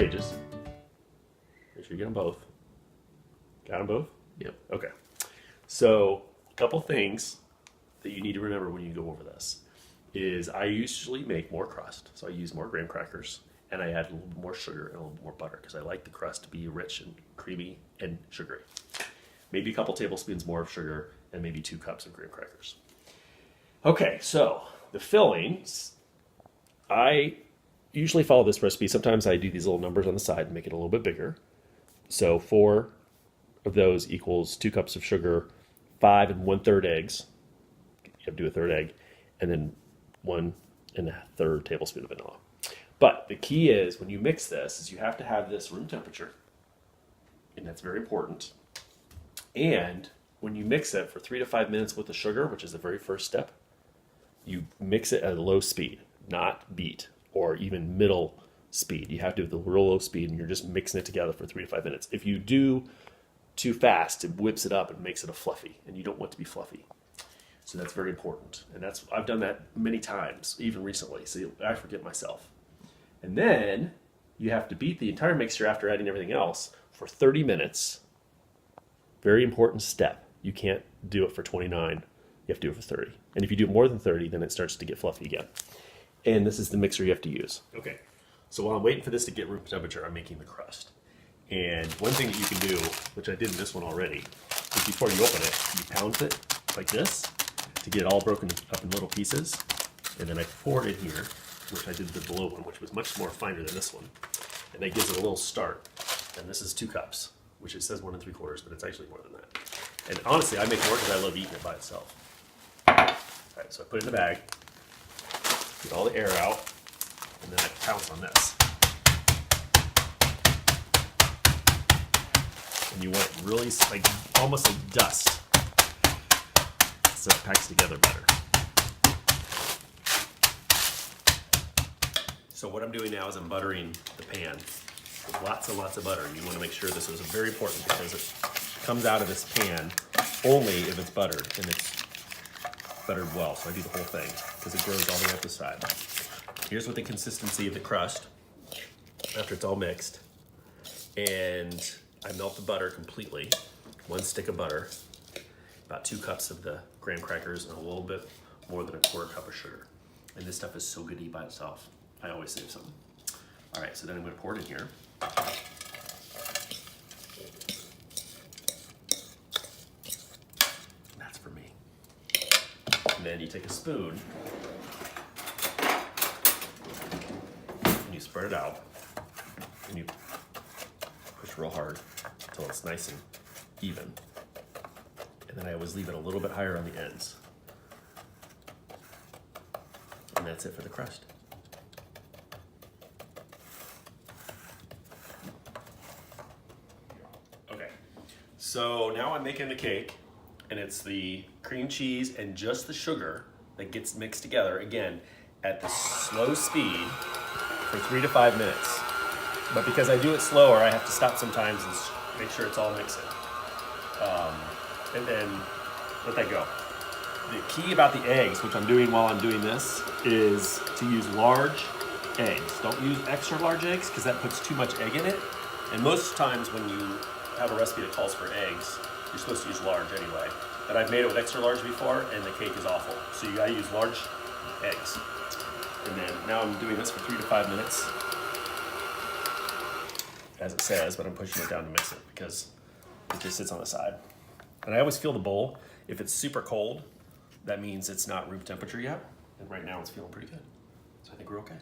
pages. Make sure you get them both. Got them both? Yep. Okay. So, a couple things that you need to remember when you go over this is I usually make more crust. So I use more graham crackers and I add a little more sugar and a little more butter because I like the crust to be rich and creamy and sugary. Maybe a couple tablespoons more of sugar and maybe 2 cups of graham crackers. Okay, so the fillings, I usually follow this recipe. Sometimes I do these little numbers on the side and make it a little bit bigger. So 4 of those equals 2 cups of sugar, 5 1/3 eggs. You have to do a third egg, and then 1 1/3 tablespoon of vanilla. But the key is when you mix this, is you have to have this room temperature, and that's very important. And when you mix it for 3 to 5 minutes with the sugar, which is the very first step, you mix it at a low speed, not beat or even middle speed. You have to do the real low speed, and you're just mixing it together for 3 to 5 minutes. If you do too fast, it whips it up and makes it a fluffy, and you don't want it to be fluffy. So that's very important, and I've done that many times, even recently. So I forget myself. And then you have to beat the entire mixture after adding everything else for 30 minutes. Very important step. You can't do it for 29. You have to do it for 30. And if you do more than 30, then it starts to get fluffy again. And this is the mixer you have to use. Okay, so while I'm waiting for this to get room temperature, I'm making the crust. And one thing that you can do, which I did in this one already, is before you open it, you pound it like this to get it all broken up in little pieces. And then I pour it in here, which I did the below one, which was much more finer than this one. And that gives it a little start. And this is 2 cups, which it says 1 3/4, but it's actually more than that. And honestly, I make more because I love eating it by itself. All right, so I put it in the bag, get all the air out, and then I pounce on this. And you want it really like almost like dust, so it packs together better. So what I'm doing now is I'm buttering the pan with lots and lots of butter. And you want to make sure this is very important because it comes out of this pan only if it's buttered and it's buttered well. So I do the whole thing because it grows all the way up the side. Here's what the consistency of the crust after it's all mixed. And I melt the butter completely. 1 stick of butter, about 2 cups of the graham crackers, and a little bit more than a 1/4 cup of sugar. And this stuff is so good to eat by itself. I always save some. All right, so then I'm going to pour it in here. That's for me. And then you take a spoon and you spread it out and you push real hard until it's nice and even. And then I always leave it a little bit higher on the ends. And that's it for the crust. Okay, so now I'm making the cake, and it's the cream cheese and just the sugar that gets mixed together, again, at the slow speed for 3 to 5 minutes. But because I do it slower, I have to stop sometimes and make sure it's all mixing. And then let that go. The key about the eggs, which I'm doing while I'm doing this, is to use large eggs. Don't use extra large eggs because that puts too much egg in it. And most times when you have a recipe that calls for eggs, you're supposed to use large anyway. But I've made it with extra large before and the cake is awful. So you gotta use large eggs. And then now I'm doing this for 3 to 5 minutes, as it says, but I'm pushing it down to mix it because it just sits on the side. And I always feel the bowl. If it's super cold, that means it's not room temperature yet. And right now it's feeling pretty good. So I think we're okay.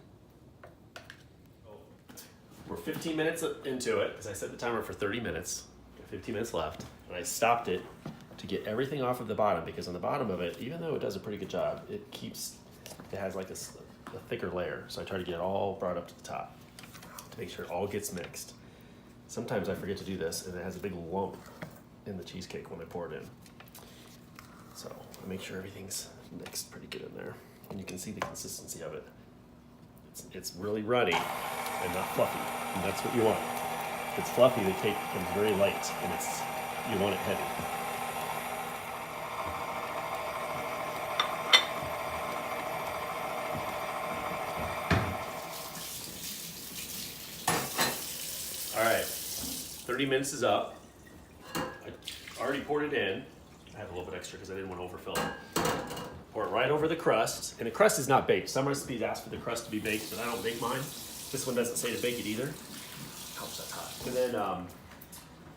We're 15 minutes into it, because I set the timer for 30 minutes. 15 minutes left. And I stopped it to get everything off of the bottom, because on the bottom of it, even though it does a pretty good job, it has like a thicker layer. So I try to get it all brought up to the top to make sure it all gets mixed. Sometimes I forget to do this, and it has a big lump in the cheesecake when I pour it in. So I make sure everything's mixed pretty good in there. And you can see the consistency of it. It's really runny and not fluffy, and that's what you want. If it's fluffy, the cake becomes very light, and you want it heavy. 30 minutes is up. I already poured it in. I have a little bit extra because I didn't want to overfill it. Pour it right over the crust. And the crust is not baked. Some recipes ask for the crust to be baked, but I don't bake mine. This one doesn't say to bake it either. Ouch, that's hot. And then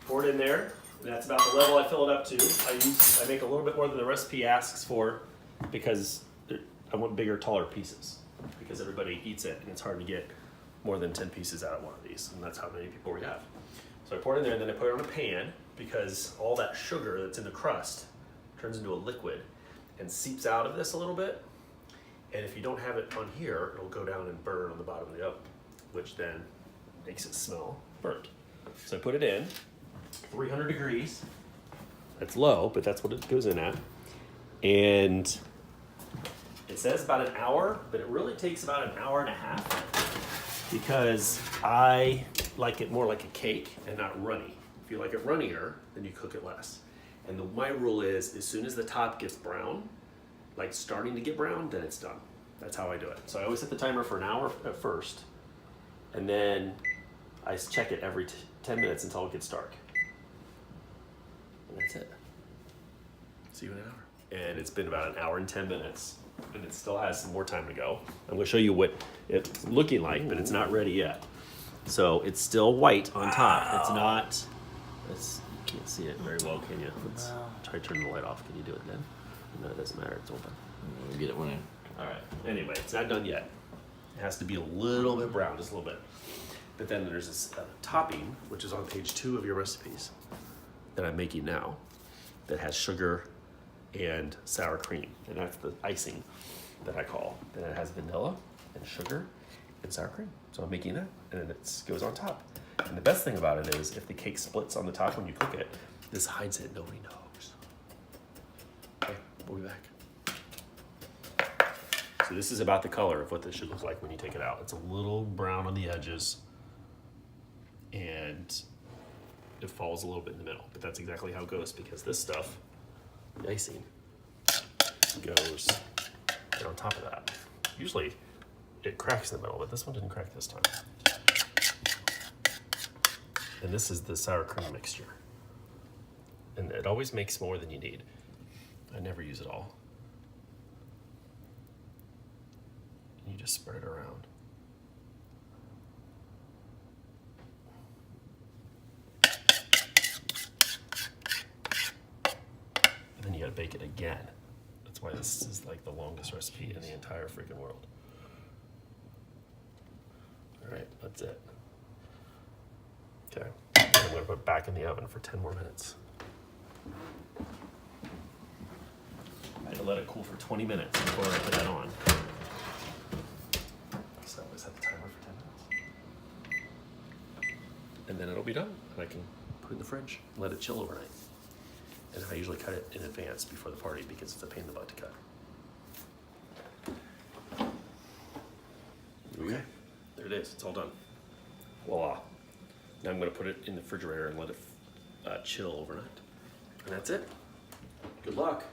pour it in there. And that's about the level I fill it up to. I make a little bit more than the recipe asks for because I want bigger, taller pieces because everybody eats it and it's hard to get more than 10 pieces out of one of these, and that's how many people we have. So I pour it in there and then I put it on a pan because all that sugar that's in the crust turns into a liquid and seeps out of this a little bit. And if you don't have it on here, it'll go down and burn on the bottom of the oven, which then makes it smell burnt. So I put it in, 300 degrees. That's low, but that's what it goes in at. And it says about an hour, but it really takes about an hour and a half because I like it more like a cake and not runny. If you like it runnier, then you cook it less. And my rule is as soon as the top gets brown, like starting to get brown, then it's done. That's how I do it. So I always set the timer for an hour at first, and then I check it every 10 minutes until it gets dark. And that's it. See you in an hour. And it's been about an hour and 10 minutes, and it still has some more time to go. I'm gonna show you what it's looking like, but it's not ready yet. So it's still white on top. It's not, you can't see it very well, can you? Let's try turning the light off. Can you do it then? No, it doesn't matter, it's open. We'll get it when All right, anyway, it's not done yet. It has to be a little bit brown, just a little bit. But then there's this topping, which is on page 2 of your recipes that I'm making now, that has sugar and sour cream. And that's the icing that I call. And it has vanilla and sugar and sour cream. So I'm making that, and then it goes on top. And the best thing about it is if the cake splits on the top when you cook it, this hides it, nobody knows. Okay, we'll be back. So this is about the color of what this should look like when you take it out. It's a little brown on the edges, and it falls a little bit in the middle. But that's exactly how it goes because this stuff, the icing, goes right on top of that. Usually it cracks in the middle, but this one didn't crack this time. And this is the sour cream mixture. And it always makes more than you need. I never use it all. And you just spread it around. And then you gotta bake it again. That's why this is like the longest recipe in the entire freaking world. All right, that's it. Okay, I'm gonna put it back in the oven for 10 more minutes. I had to let it cool for 20 minutes before I put that on. So I always set the timer for 10 minutes. And then it'll be done, and I can put it in the fridge and let it chill overnight. And I usually cut it in advance before the party because it's a pain in the butt to cut. Okay, there it is, it's all done. Voila. Now I'm gonna put it in the refrigerator and let it chill overnight. And that's it. Good luck.